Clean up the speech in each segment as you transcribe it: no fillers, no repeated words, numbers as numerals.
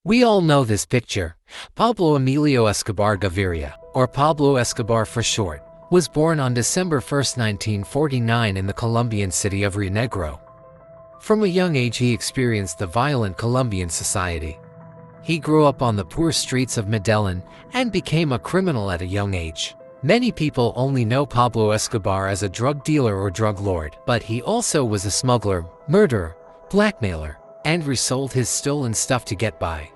We all know this picture. Pablo Emilio Escobar Gaviria, or Pablo Escobar for short, was born on December 1, 1949 in the Colombian city of Rio Negro. From a young age he experienced the violent Colombian society. He grew up on the poor streets of Medellin and became a criminal at a young age. Many people only know Pablo Escobar as a drug dealer or drug lord, but he also was a smuggler, murderer, blackmailer, and resold his stolen stuff to get by.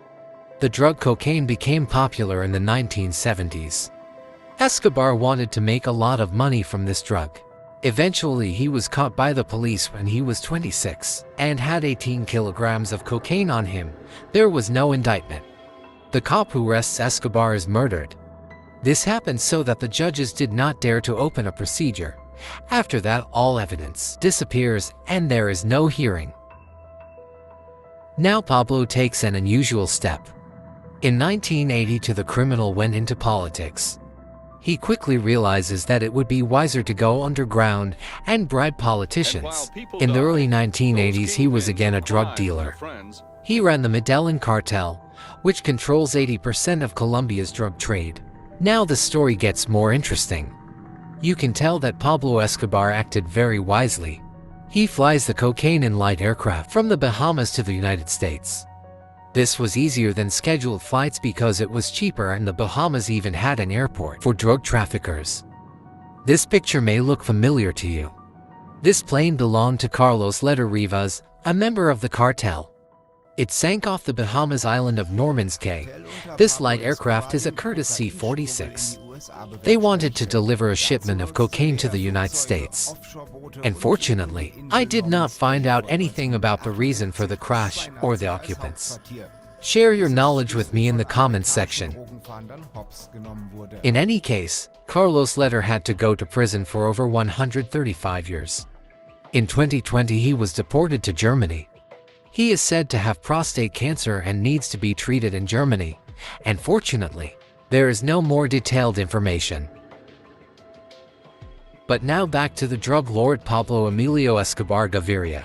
The drug cocaine became popular in the 1970s. Escobar wanted to make a lot of money from this drug. Eventually he was caught by the police when he was 26 and had 18 kilograms of cocaine on him. There was no indictment. The cop who arrests Escobar is murdered. This happened so that the judges did not dare to open a procedure. After that, all evidence disappears and there is no hearing. Now Pablo takes an unusual step. In 1980, the criminal went into politics. He quickly realizes that it would be wiser to go underground and bribe politicians. In the early 1980s, he was again a drug dealer. He ran the Medellin cartel, which controls 80% of Colombia's drug trade. Now the story gets more interesting. You can tell that Pablo Escobar acted very wisely. He flies the cocaine in light aircraft from the Bahamas to the United States. This was easier than scheduled flights because it was cheaper, and the Bahamas even had an airport for drug traffickers. This picture may look familiar to you. This plane belonged to Carlos Leder Rivas, a member of the cartel. It sank off the Bahamas island of Norman's Cay. This light aircraft is a Curtiss C-46. They wanted to deliver a shipment of cocaine to the United States. Unfortunately, I did not find out anything about the reason for the crash or the occupants. Share your knowledge with me in the comments section. In any case, Carlos Leder had to go to prison for over 135 years. In 2020, he was deported to Germany. He is said to have prostate cancer and needs to be treated in Germany. Unfortunately, there is no more detailed information. But now back to the drug lord Pablo Emilio Escobar Gaviria.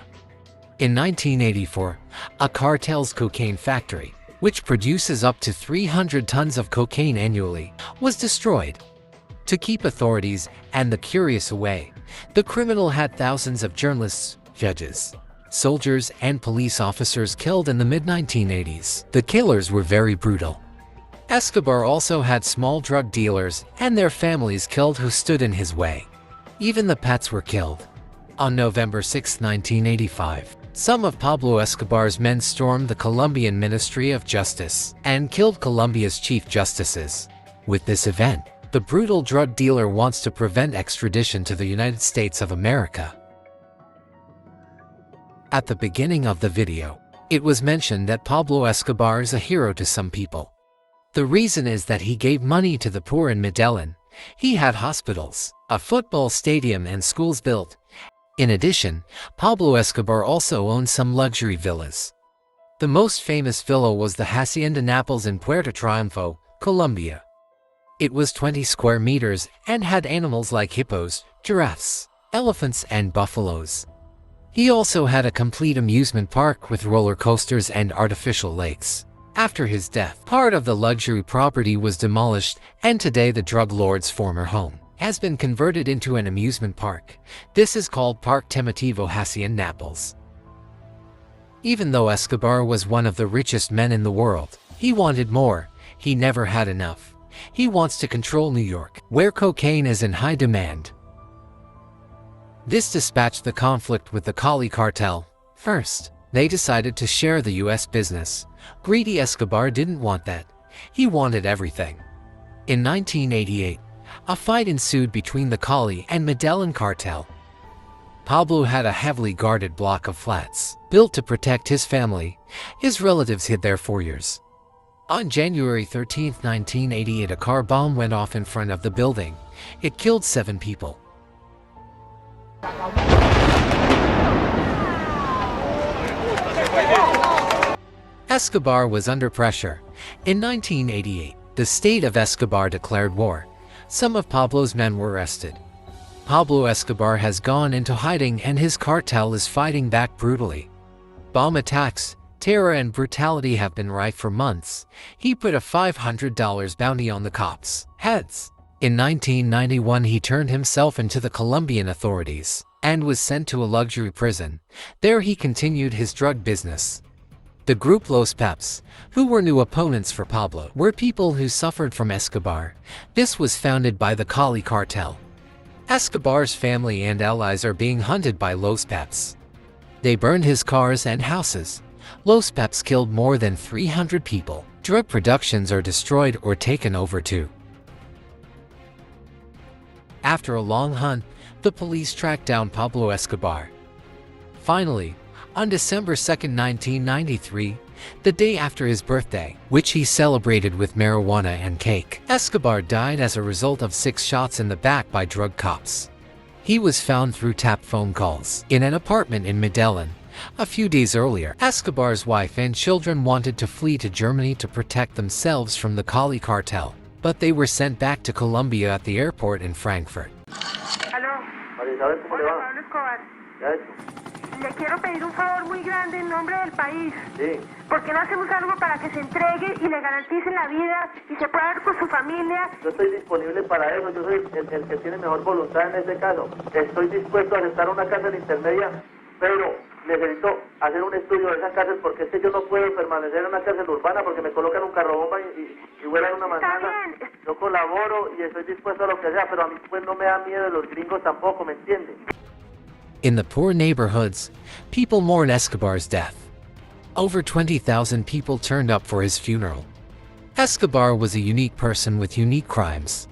In 1984, a cartel's cocaine factory, which produces up to 300 tons of cocaine annually, was destroyed. To keep authorities and the curious away, the criminal had thousands of journalists, judges, soldiers, and police officers killed in the mid-1980s. The killers were very brutal. Escobar also had small drug dealers and their families killed who stood in his way. Even the pets were killed. On November 6, 1985, some of Pablo Escobar's men stormed the Colombian Ministry of Justice and killed Colombia's chief justices. With this event, the brutal drug dealer wants to prevent extradition to the United States of America. At the beginning of the video, it was mentioned that Pablo Escobar is a hero to some people. The reason is that he gave money to the poor in Medellin. He had hospitals, a football stadium, and schools built. In addition, Pablo Escobar also owned some luxury villas. The most famous villa was the Hacienda Naples in Puerto Triunfo, Colombia. It was 20 square meters and had animals like hippos, giraffes, elephants, and buffaloes. He also had a complete amusement park with roller coasters and artificial lakes. After his death, part of the luxury property was demolished, and today the drug lord's former home has been converted into an amusement park. This is called Parque Temativo Hacienda Naples. Even though Escobar was one of the richest men in the world, he wanted more. He never had enough. He wants to control New York, where cocaine is in high demand. This dispatched the conflict with the Cali cartel. First, they decided to share the U.S. business. Greedy Escobar didn't want that. He wanted everything. In 1988, a fight ensued between the Cali and Medellin cartel. Pablo had a heavily guarded block of flats, built to protect his family. His relatives hid there for years. On January 13, 1988, a car bomb went off in front of the building. It killed 7 people. Escobar was under pressure. In 1988, the state of Escobar declared war. Some of Pablo's men were arrested. Pablo Escobar has gone into hiding and his cartel is fighting back brutally. Bomb attacks, Terror and brutality have been rife for months. He put a $500 bounty on the cops' heads. In 1991, he turned himself into the Colombian authorities and was sent to a luxury prison. There he continued his drug business. The group Los Peps, who were new opponents for Pablo, were people who suffered from Escobar. This was founded by the Cali cartel. Escobar's family and allies are being hunted by Los Peps. They burned his cars and houses. Los Peps killed more than 300 people. Drug productions are destroyed or taken over too. After a long hunt, the police tracked down Pablo Escobar. Finally, on December 2, 1993, the day after his birthday, which he celebrated with marijuana and cake, Escobar died as a result of 6 shots in the back by drug cops. He was found through tapped phone calls in an apartment in Medellin. A few days earlier, Escobar's wife and children wanted to flee to Germany to protect themselves from the Cali cartel, but they were sent back to Colombia at the airport in Frankfurt. Aló. Hola, Pablo Escobar. Le quiero pedir un favor muy grande en nombre del país. Sí. ¿Por qué no hacemos algo para que se entregue y le garanticen la vida y se pueda ver con su familia? Yo estoy disponible para eso, yo soy el que tiene mejor voluntad en ese caso. Estoy dispuesto a aceptar una cárcel intermedia, pero necesito hacer un estudio de esa cárcel porque es que yo no puedo permanecer en una cárcel urbana porque me colocan un carro bomba y vuelan una manzana. Yo colaboro y estoy dispuesto a lo que sea, pero a mí pues no me da miedo los gringos tampoco, ¿me entienden? In the poor neighborhoods, people mourn Escobar's death. Over 20,000 people turned up for his funeral. Escobar was a unique person with unique crimes.